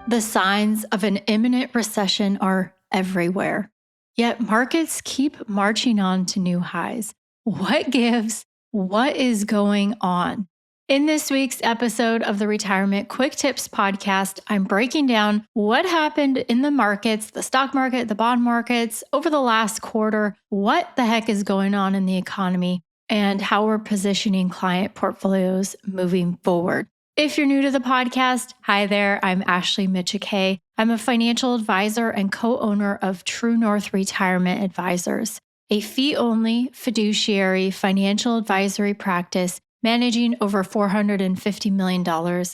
The signs of an imminent recession are everywhere, yet markets keep marching on to new highs. What gives? What is going on? In this week's episode of the Retirement Quick Tips podcast, I'm breaking down what happened in the markets, the stock market, the bond markets over the last quarter, what the heck is going on in the economy, and how we're positioning client portfolios moving forward. If you're new to the podcast, hi there, I'm Ashley Mitchell. I'm a financial advisor and co-owner of True North Retirement Advisors, a fee-only fiduciary financial advisory practice managing over $450 million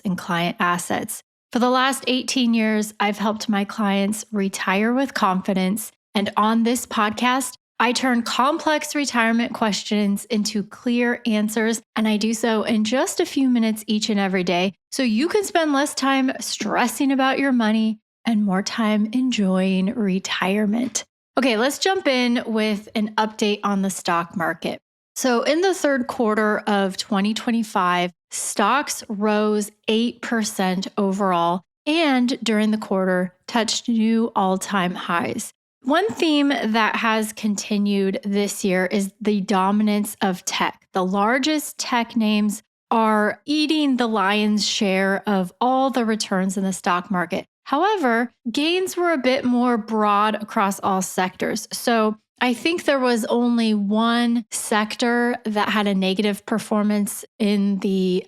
in client assets. For the last 18 years, I've helped my clients retire with confidence, and on this podcast, I turn complex retirement questions into clear answers, and I do so in just a few minutes each and every day, so you can spend less time stressing about your money and more time enjoying retirement. Okay, let's jump in with an update on the stock market. So in the third quarter of 2025, stocks rose 8% overall, and during the quarter touched new all-time highs. One theme that has continued this year is the dominance of tech. The largest tech names are eating the lion's share of all the returns in the stock market. However, gains were a bit more broad across all sectors. So I think there was only one sector that had a negative performance in the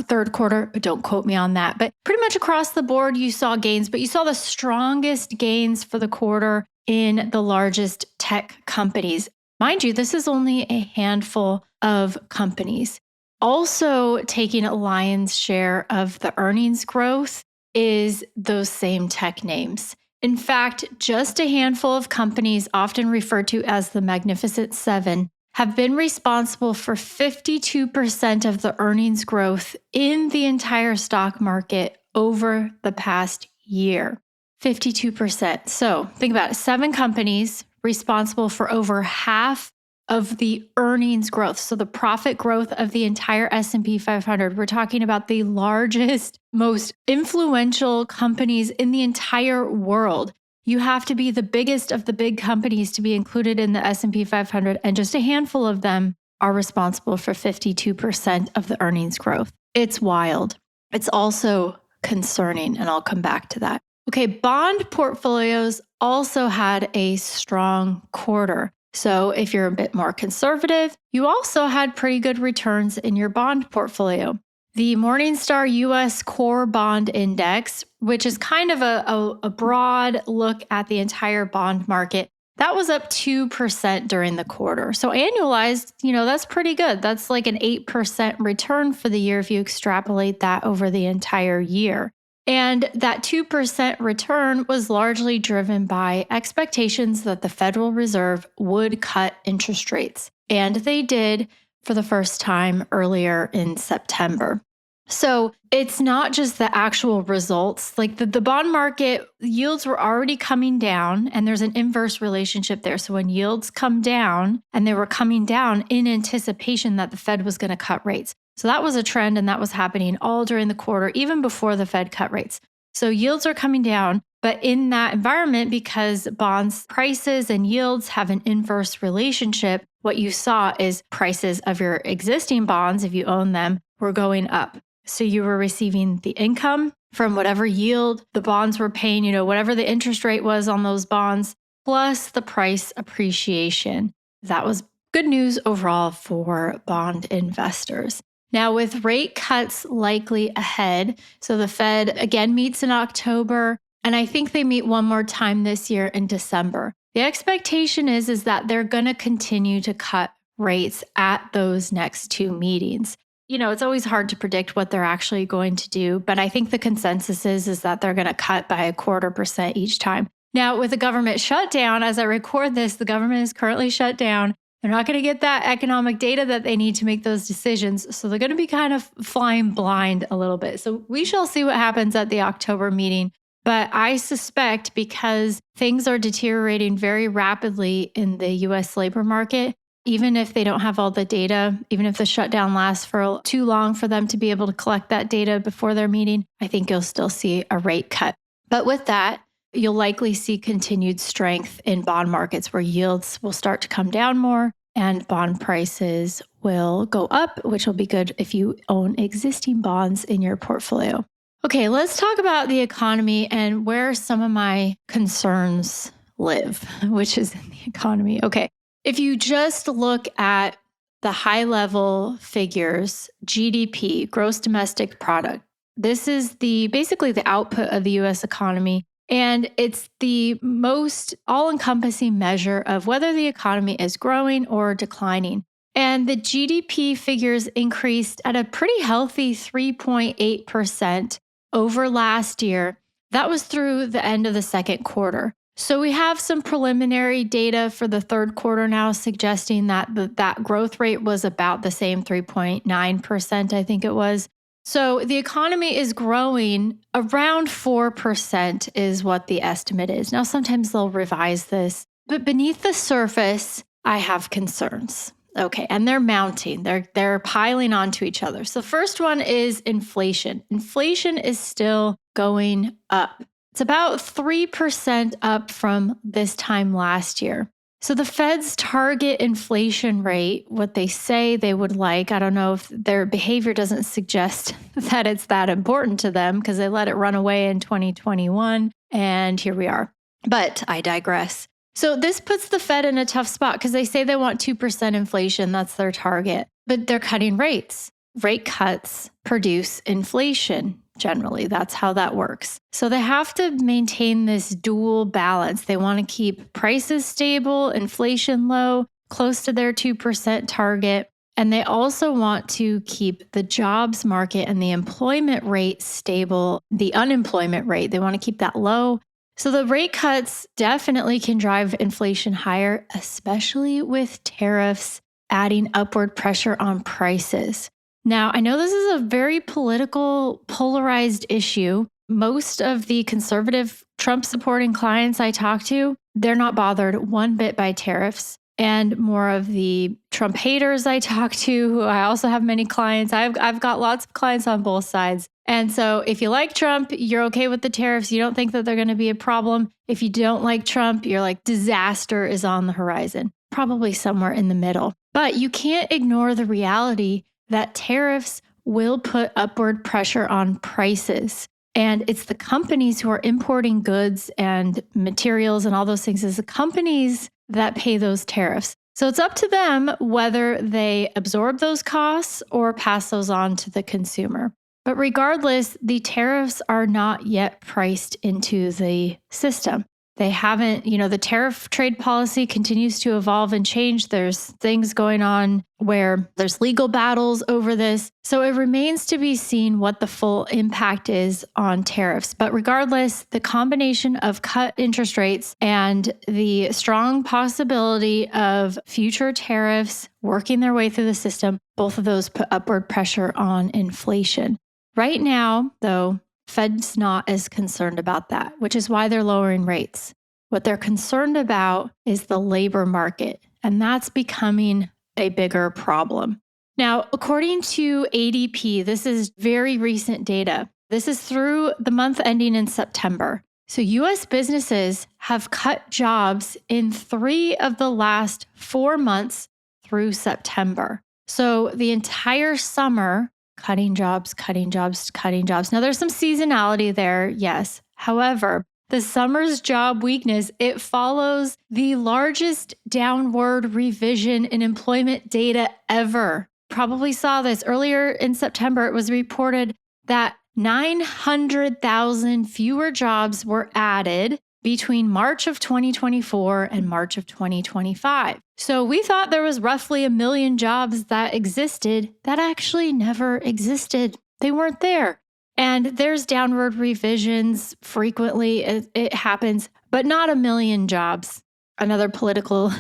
third quarter, but don't quote me on that. But pretty much across the board, you saw gains, but you saw the strongest gains for the quarter in the largest tech companies. Mind you, this is only a handful of companies. Also taking a lion's share of the earnings growth is those same tech names. In fact, just a handful of companies, often referred to as the Magnificent Seven, have been responsible for 52% of the earnings growth in the entire stock market over the past year. 52%. So think about it. 7 companies responsible for over half of the earnings growth. So the profit growth of the entire S&P 500. We're talking about the largest, most influential companies in the entire world. You have to be the biggest of the big companies to be included in the S&P 500, and just a handful of them are responsible for 52% of the earnings growth. It's wild. It's also concerning, and I'll come back to that. Okay, bond portfolios also had a strong quarter. So if you're a bit more conservative, you also had pretty good returns in your bond portfolio. The Morningstar US Core Bond Index, which is kind of a broad look at the entire bond market, that was up 2% during the quarter. So annualized, that's pretty good. That's like an 8% return for the year if you extrapolate that over the entire year. And that 2% return was largely driven by expectations that the Federal Reserve would cut interest rates. And they did for the first time earlier in September. So it's not just the actual results. Like the bond market, yields were already coming down, and there's an inverse relationship there. So when yields come down, and they were coming down in anticipation that the Fed was going to cut rates. So that was a trend, and that was happening all during the quarter, even before the Fed cut rates. So yields are coming down, but in that environment, because bonds prices and yields have an inverse relationship, what you saw is prices of your existing bonds, if you own them, were going up. So you were receiving the income from whatever yield the bonds were paying, whatever the interest rate was on those bonds, plus the price appreciation. That was good news overall for bond investors. Now, with rate cuts likely ahead, so the Fed again meets in October, and I think they meet one more time this year in December. The expectation is that they're going to continue to cut rates at those next 2 meetings. It's always hard to predict what they're actually going to do, but I think the consensus is that they're going to cut by 0.25% each time. Now, with the government shutdown, as I record this, the government is currently shut down. They're not going to get that economic data that they need to make those decisions. So they're going to be kind of flying blind a little bit. So we shall see what happens at the October meeting. But I suspect because things are deteriorating very rapidly in the US labor market, even if they don't have all the data, even if the shutdown lasts for too long for them to be able to collect that data before their meeting, I think you'll still see a rate cut. But with that, you'll likely see continued strength in bond markets where yields will start to come down more and bond prices will go up, which will be good if you own existing bonds in your portfolio. Okay, let's talk about the economy and where some of my concerns live, which is in the economy. Okay, if you just look at the high level figures, GDP, gross domestic product, this is basically the output of the US economy. And it's the most all encompassing measure of whether the economy is growing or declining. And the GDP figures increased at a pretty healthy 3.8% over last year. That was through the end of the second quarter. So we have some preliminary data for the third quarter now suggesting that that growth rate was about the same 3.9%, I think it was. So the economy is growing around 4% is what the estimate is. Now, sometimes they'll revise this, but beneath the surface, I have concerns. Okay, and they're mounting. They're piling onto each other. So first one is inflation. Inflation is still going up. It's about 3% up from this time last year. So the Fed's target inflation rate, what they say they would like, I don't know if their behavior doesn't suggest that it's that important to them because they let it run away in 2021 and here we are. But I digress. So this puts the Fed in a tough spot because they say they want 2% inflation. That's their target, but they're cutting rates. Rate cuts produce inflation. Generally, that's how that works. So they have to maintain this dual balance. They want to keep prices stable, inflation low, close to their 2% target. And they also want to keep the jobs market and the employment rate stable, the unemployment rate. They want to keep that low. So the rate cuts definitely can drive inflation higher, especially with tariffs adding upward pressure on prices. Now, I know this is a very political, polarized issue. Most of the conservative Trump supporting clients I talk to, they're not bothered one bit by tariffs. And more of the Trump haters I talk to, who I also have many clients, I've got lots of clients on both sides. And so if you like Trump, you're okay with the tariffs. You don't think that they're going to be a problem. If you don't like Trump, you're like disaster is on the horizon, probably somewhere in the middle. But you can't ignore the reality that tariffs will put upward pressure on prices. And it's the companies who are importing goods and materials and all those things. It's the companies that pay those tariffs. So it's up to them whether they absorb those costs or pass those on to the consumer. But regardless, the tariffs are not yet priced into the system. They haven't, the tariff trade policy continues to evolve and change. There's things going on where there's legal battles over this. So it remains to be seen what the full impact is on tariffs. But regardless, the combination of cut interest rates and the strong possibility of future tariffs working their way through the system, both of those put upward pressure on inflation. Right now, though, Fed's not as concerned about that, which is why they're lowering rates. What they're concerned about is the labor market, and that's becoming a bigger problem. Now, according to ADP, this is very recent data. This is through the month ending in September. So US businesses have cut jobs in 3 of the last 4 months through September. So the entire summer, cutting jobs, cutting jobs, cutting jobs. Now, there's some seasonality there, yes. However, the summer's job weakness, it follows the largest downward revision in employment data ever. Probably saw this earlier in September. It was reported that 900,000 fewer jobs were added between March of 2024 and March of 2025. So we thought there was roughly 1 million jobs that existed that actually never existed. They weren't there. And there's downward revisions frequently. It happens, but not 1 million jobs. Another political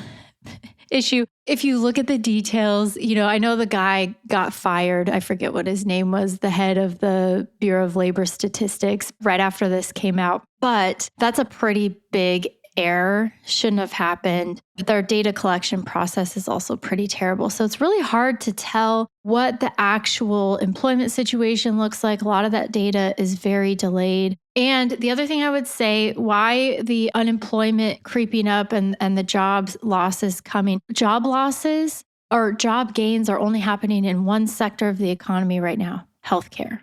issue. If you look at the details, I know the guy got fired. I forget what his name was, the head of the Bureau of Labor Statistics right after this came out. But that's a pretty big error shouldn't have happened. But their data collection process is also pretty terrible. So it's really hard to tell what the actual employment situation looks like. A lot of that data is very delayed. And the other thing I would say, why the unemployment creeping up and the jobs losses coming, job losses or job gains are only happening in one sector of the economy right now, healthcare.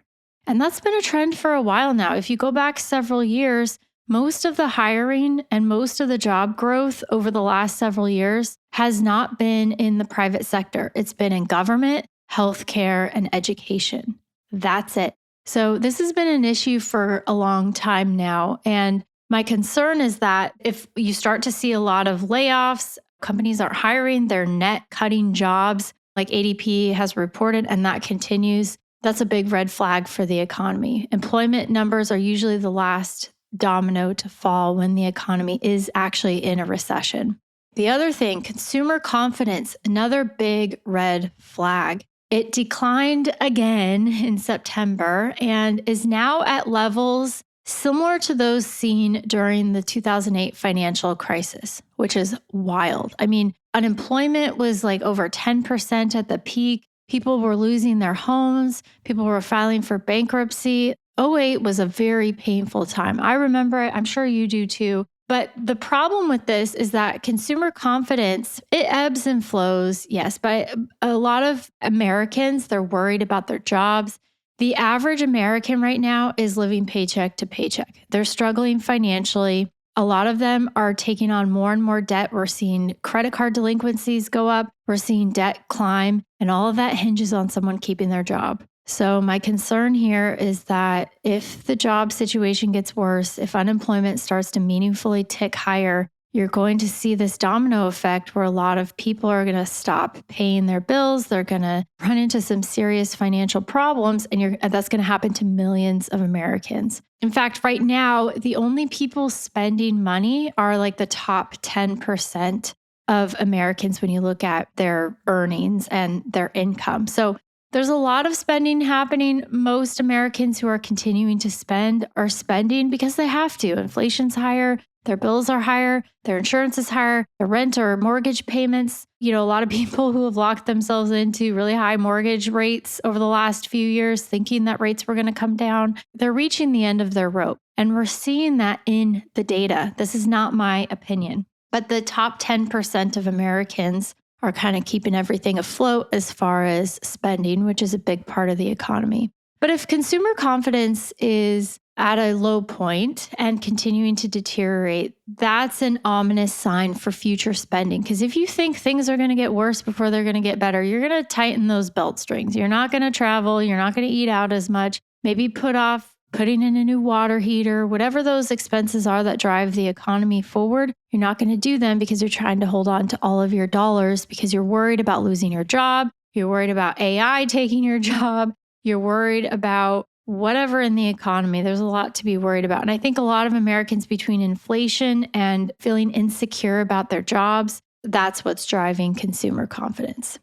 And that's been a trend for a while now. If you go back several years, most of the hiring and most of the job growth over the last several years has not been in the private sector. It's been in government, healthcare, and education. That's it. So this has been an issue for a long time now. And my concern is that if you start to see a lot of layoffs, companies aren't hiring, they're net cutting jobs like ADP has reported, and that continues. That's a big red flag for the economy. Employment numbers are usually the last domino to fall when the economy is actually in a recession. The other thing, consumer confidence, another big red flag. It declined again in September and is now at levels similar to those seen during the 2008 financial crisis, which is wild. I mean, unemployment was like over 10% at the peak. People were losing their homes. People were filing for bankruptcy. '08 was a very painful time. I remember it. I'm sure you do too. But the problem with this is that consumer confidence, it ebbs and flows, yes, but a lot of Americans, they're worried about their jobs. The average American right now is living paycheck to paycheck. They're struggling financially. A lot of them are taking on more and more debt. We're seeing credit card delinquencies go up. We're seeing debt climb, and all of that hinges on someone keeping their job. So my concern here is that if the job situation gets worse, if unemployment starts to meaningfully tick higher, you're going to see this domino effect where a lot of people are going to stop paying their bills. They're going to run into some serious financial problems, and that's going to happen to millions of Americans. In fact, right now, the only people spending money are like the top 10% of Americans when you look at their earnings and their income. So there's a lot of spending happening. Most Americans who are continuing to spend are spending because they have to. Inflation's higher, their bills are higher, their insurance is higher, their rent or mortgage payments. A lot of people who have locked themselves into really high mortgage rates over the last few years, thinking that rates were going to come down, they're reaching the end of their rope. And we're seeing that in the data. This is not my opinion. But the top 10% of Americans are kind of keeping everything afloat as far as spending, which is a big part of the economy. But if consumer confidence is at a low point and continuing to deteriorate, that's an ominous sign for future spending. Because if you think things are going to get worse before they're going to get better, you're going to tighten those belt strings. You're not going to travel. You're not going to eat out as much. Maybe put off putting in a new water heater, whatever those expenses are that drive the economy forward. You're not going to do them because you're trying to hold on to all of your dollars because you're worried about losing your job. You're worried about AI taking your job. You're worried about whatever in the economy. There's a lot to be worried about. And I think a lot of Americans, between inflation and feeling insecure about their jobs, that's what's driving consumer confidence.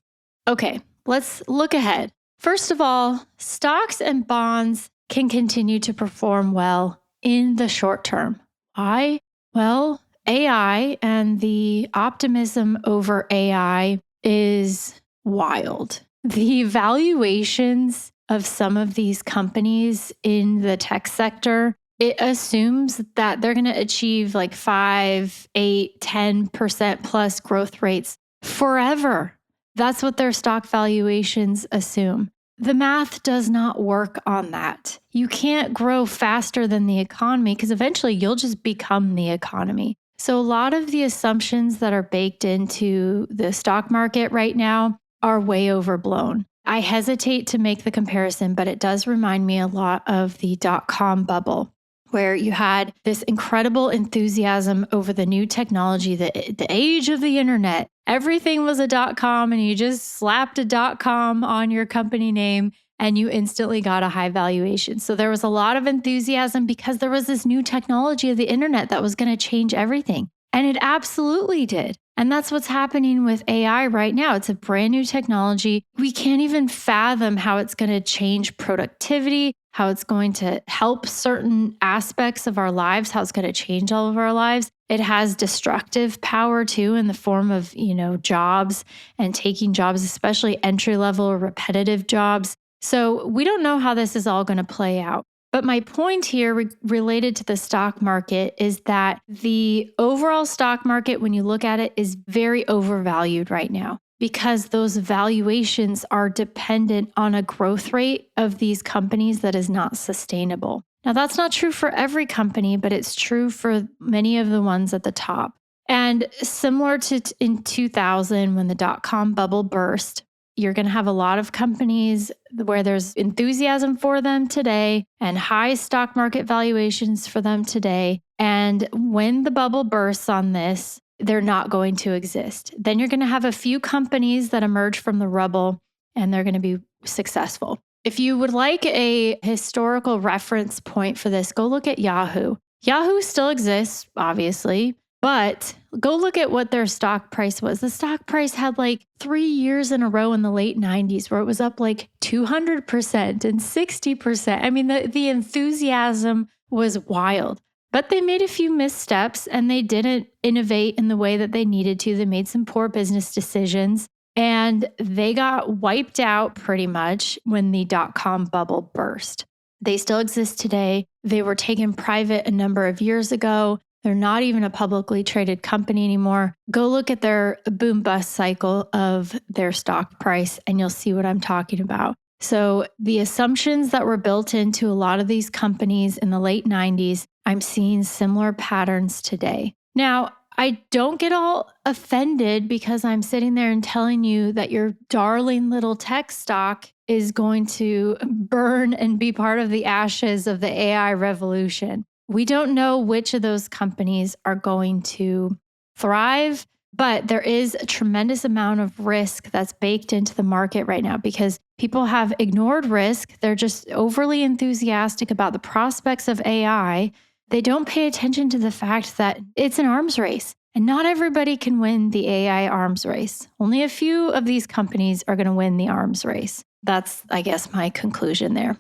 Okay, let's look ahead. First of all, stocks and bonds can continue to perform well in the short term. Why? Well, AI and the optimism over AI is wild. The valuations of some of these companies in the tech sector, it assumes that they're going to achieve like 5, 8, 10% plus growth rates forever. That's what their stock valuations assume. The math does not work on that. You can't grow faster than the economy because eventually you'll just become the economy. So a lot of the assumptions that are baked into the stock market right now are way overblown. I hesitate to make the comparison, but it does remind me a lot of the dot-com bubble, where you had this incredible enthusiasm over the new technology, the age of the internet. Everything was a .com, and you just slapped a .com on your company name and you instantly got a high valuation. So there was a lot of enthusiasm because there was this new technology of the internet that was going to change everything. And it absolutely did. And that's what's happening with AI right now. It's a brand new technology. We can't even fathom how it's going to change productivity, how it's going to help certain aspects of our lives, how it's going to change all of our lives. It has destructive power too in the form of, jobs and taking jobs, especially entry level or repetitive jobs. So we don't know how this is all going to play out. But my point here related to the stock market is that the overall stock market, when you look at it, is very overvalued right now because those valuations are dependent on a growth rate of these companies that is not sustainable. Now, that's not true for every company, but it's true for many of the ones at the top. And similar to in 2000, when the dot-com bubble burst, you're going to have a lot of companies where there's enthusiasm for them today and high stock market valuations for them today. And when the bubble bursts on this, they're not going to exist. Then you're going to have a few companies that emerge from the rubble and they're going to be successful. If you would like a historical reference point for this, go look at Yahoo. Yahoo still exists, obviously, but go look at what their stock price was. The stock price had like 3 years in a row in the late 90s where it was up like 200% and 60%. I mean, the enthusiasm was wild. But they made a few missteps and they didn't innovate in the way that they needed to. They made some poor business decisions and they got wiped out pretty much when the dot-com bubble burst. They still exist today. They were taken private a number of years ago. They're not even a publicly traded company anymore. Go look at their boom bust cycle of their stock price and you'll see what I'm talking about. So the assumptions that were built into a lot of these companies in the late 90s, I'm seeing similar patterns today. Now, I don't get all offended because I'm sitting there and telling you that your darling little tech stock is going to burn and be part of the ashes of the AI revolution. We don't know which of those companies are going to thrive, but there is a tremendous amount of risk that's baked into the market right now because people have ignored risk. They're just overly enthusiastic about the prospects of AI. They don't pay attention to the fact that it's an arms race and not everybody can win the AI arms race. Only a few of these companies are going to win the arms race. That's, I guess, my conclusion there.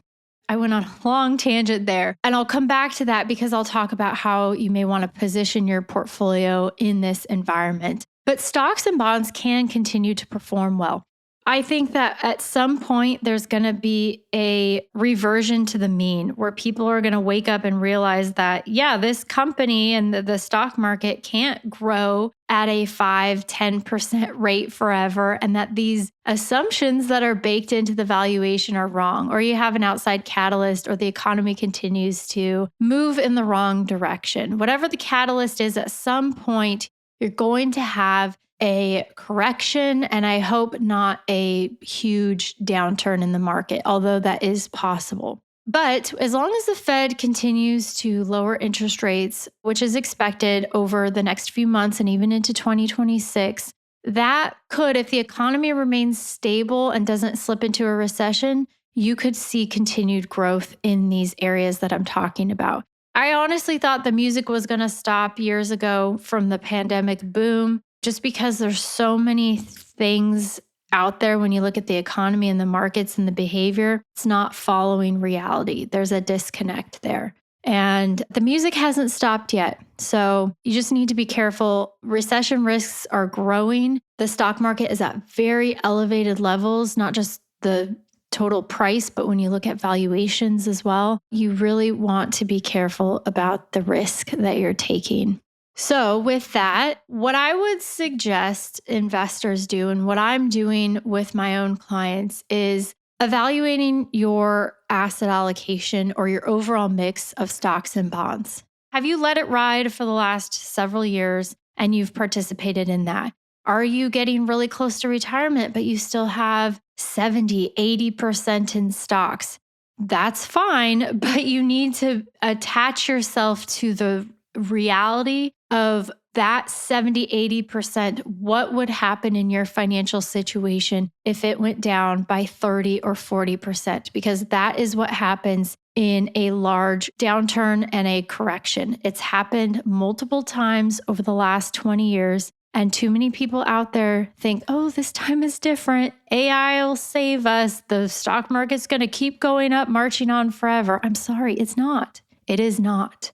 I went on a long tangent there, and I'll come back to that because I'll talk about how you may want to position your portfolio in this environment. But stocks and bonds can continue to perform well. I think that at some point there's going to be a reversion to the mean where people are going to wake up and realize that, yeah, this company and the stock market can't grow at a 5-10% rate forever, and that these assumptions that are baked into the valuation are wrong, or you have an outside catalyst, or the economy continues to move in the wrong direction. Whatever the catalyst is, at some point, you're going to have a correction, and I hope not a huge downturn in the market, although that is possible. But as long as the Fed continues to lower interest rates, which is expected over the next few months and even into 2026, that could, if the economy remains stable and doesn't slip into a recession, you could see continued growth in these areas that I'm talking about. I honestly thought the music was going to stop years ago from the pandemic boom, just because there's so many things out there when you look at the economy and the markets and the behavior. It's not following reality. There's a disconnect there. And the music hasn't stopped yet. So you just need to be careful. Recession risks are growing. The stock market is at very elevated levels, not just the total price, but when you look at valuations as well, you really want to be careful about the risk that you're taking. So with that, what I would suggest investors do and what I'm doing with my own clients is evaluating your asset allocation or your overall mix of stocks and bonds. Have you let it ride for the last several years and you've participated in that? Are you getting really close to retirement, but you still have 70, 80% in stocks? That's fine, but you need to attach yourself to the reality of that 70, 80%. What would happen in your financial situation if it went down by 30 or 40%? Because that is what happens in a large downturn and a correction. It's happened multiple times over the last 20 years. And too many people out there think, oh, this time is different. AI will save us. The stock market's going to keep going up, marching on forever. I'm sorry, it's not. It is not.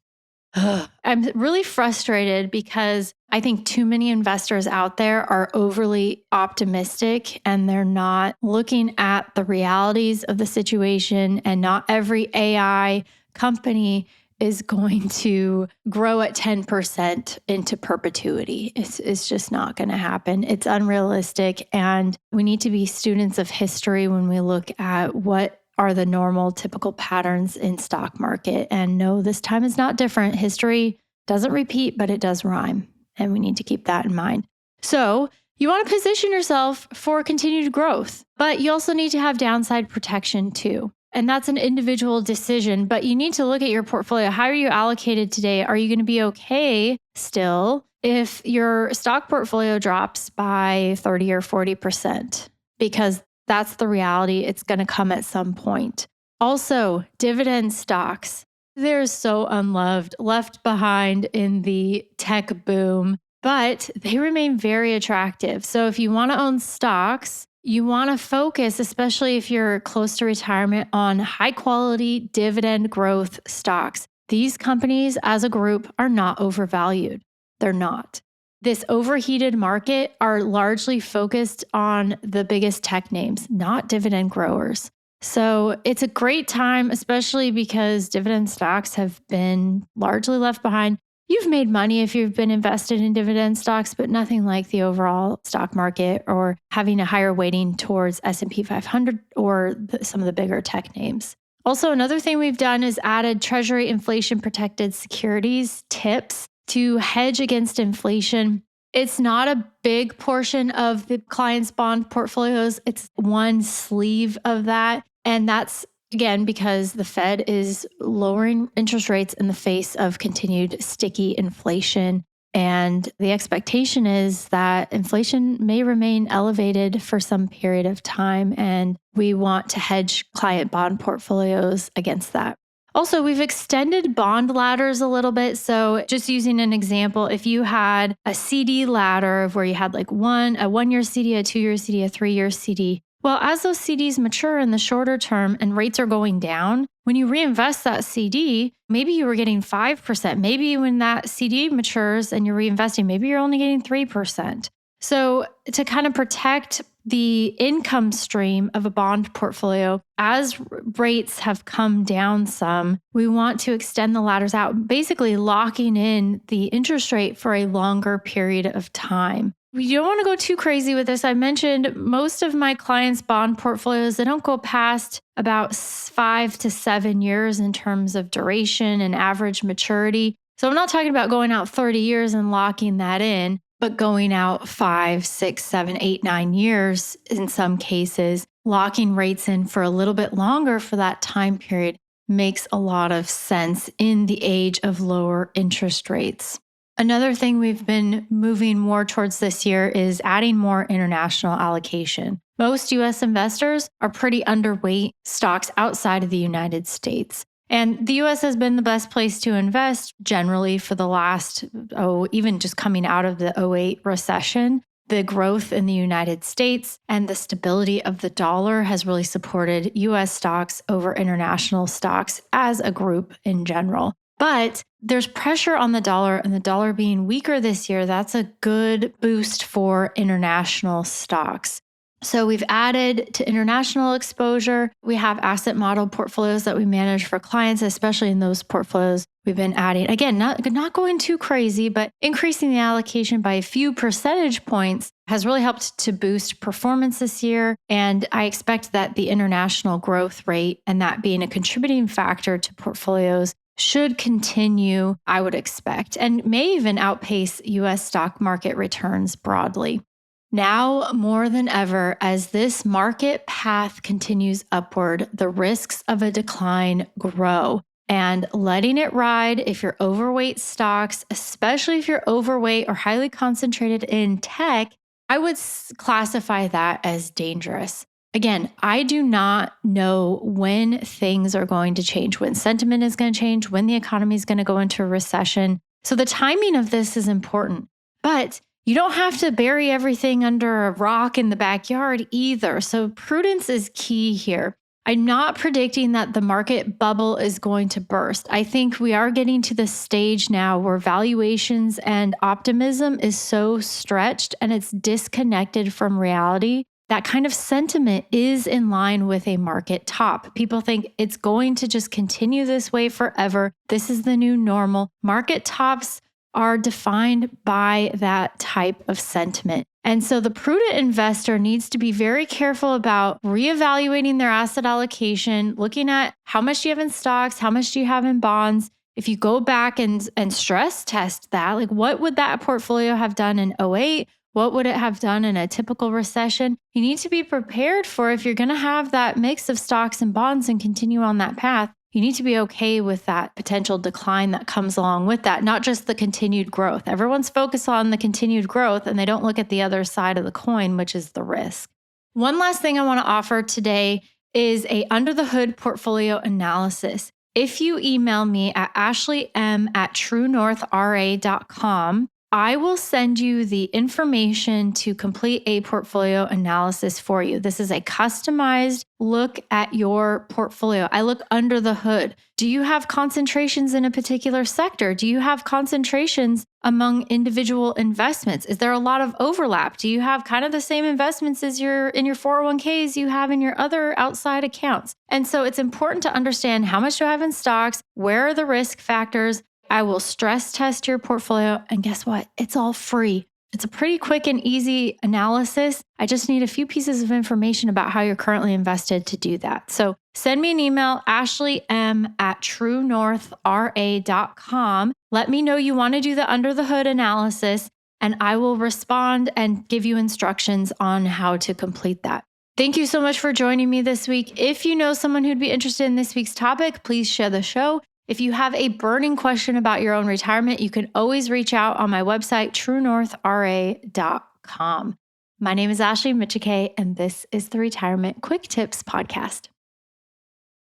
I'm really frustrated because I think too many investors out there are overly optimistic and they're not looking at the realities of the situation. And not every AI company is going to grow at 10% into perpetuity. It's just not going to happen. It's unrealistic. And we need to be students of history when we look at what are the normal, typical patterns in stock market. And no, this time is not different. History doesn't repeat, but it does rhyme. And we need to keep that in mind. So you want to position yourself for continued growth, but you also need to have downside protection too. And that's an individual decision, but you need to look at your portfolio. How are you allocated today? Are you going to be okay still if your stock portfolio drops by 30 or 40%? Because that's the reality. It's going to come at some point. Also, dividend stocks. They're so unloved, left behind in the tech boom, but they remain very attractive. So if you want to own stocks, you want to focus, especially if you're close to retirement, on high quality dividend growth stocks. These companies as a group are not overvalued. They're not. This overheated market are largely focused on the biggest tech names, not dividend growers. So it's a great time, especially because dividend stocks have been largely left behind. You've made money if you've been invested in dividend stocks, but nothing like the overall stock market or having a higher weighting towards S&P 500 or some of the bigger tech names. Also, another thing we've done is added Treasury inflation protected securities tips to hedge against inflation. It's not a big portion of the client's bond portfolios. It's one sleeve of that. And that's, again, because the Fed is lowering interest rates in the face of continued sticky inflation. And the expectation is that inflation may remain elevated for some period of time. And we want to hedge client bond portfolios against that. Also, we've extended bond ladders a little bit. So just using an example, if you had a CD ladder of where you had like a 1-year CD, a 2-year CD, a 3-year CD. Well, as those CDs mature in the shorter term and rates are going down, when you reinvest that CD, maybe you were getting 5%. Maybe when that CD matures and you're reinvesting, maybe you're only getting 3%. So to kind of protect the income stream of a bond portfolio, as rates have come down some, we want to extend the ladders out, basically locking in the interest rate for a longer period of time. We don't want to go too crazy with this. I mentioned most of my clients' bond portfolios, they don't go past about 5 to 7 years in terms of duration and average maturity. So I'm not talking about going out 30 years and locking that in, but going out 5, 6, 7, 8, 9 years in some cases, locking rates in for a little bit longer for that time period makes a lot of sense in the age of lower interest rates. Another thing we've been moving more towards this year is adding more international allocation. Most US investors are pretty underweight stocks outside of the United States. And the US has been the best place to invest generally for the last, even just coming out of the '08 recession. The growth in the United States and the stability of the dollar has really supported US stocks over international stocks as a group in general. But there's pressure on the dollar, and the dollar being weaker this year, that's a good boost for international stocks. So we've added to international exposure. We have asset model portfolios that we manage for clients, especially in those portfolios. We've been adding, again, not going too crazy, but increasing the allocation by a few percentage points has really helped to boost performance this year. And I expect that the international growth rate and that being a contributing factor to portfolios should continue, I would expect, and may even outpace US stock market returns broadly. Now more than ever, as this market path continues upward, the risks of a decline grow. And letting it ride, if you're overweight stocks, especially if you're overweight or highly concentrated in tech, I would classify that as dangerous. Again, I do not know when things are going to change, when sentiment is going to change, when the economy is going to go into a recession. So the timing of this is important. But You don't have to bury everything under a rock in the backyard either. So prudence is key here. I'm not predicting that the market bubble is going to burst. I think we are getting to the stage now where valuations and optimism is so stretched and it's disconnected from reality. That kind of sentiment is in line with a market top. People think it's going to just continue this way forever. This is the new normal. Market tops are defined by that type of sentiment. And so the prudent investor needs to be very careful about reevaluating their asset allocation, looking at how much do you have in stocks, how much do you have in bonds. If you go back and stress test that, like what would that portfolio have done in '08? What would it have done in a typical recession? You need to be prepared for if you're going to have that mix of stocks and bonds and continue on that path. You need to be okay with that potential decline that comes along with that, not just the continued growth. Everyone's focused on the continued growth and they don't look at the other side of the coin, which is the risk. One last thing I want to offer today is a under the hood portfolio analysis. If you email me at ashleym@truenorthra.com, I will send you the information to complete a portfolio analysis for you. This is a customized look at your portfolio. I look under the hood. Do you have concentrations in a particular sector? Do you have concentrations among individual investments? Is there a lot of overlap? Do you have kind of the same investments as in your 401ks you have in your other outside accounts? And so it's important to understand how much do I have in stocks? Where are the risk factors? I will stress test your portfolio. And guess what? It's all free. It's a pretty quick and easy analysis. I just need a few pieces of information about how you're currently invested to do that. So send me an email, ashleym@truenorthra.com. Let me know you want to do the under the hood analysis, and I will respond and give you instructions on how to complete that. Thank you so much for joining me this week. If you know someone who'd be interested in this week's topic, please share the show. If you have a burning question about your own retirement, you can always reach out on my website, truenorthra.com. My name is Ashley Michike, and this is the Retirement Quick Tips Podcast.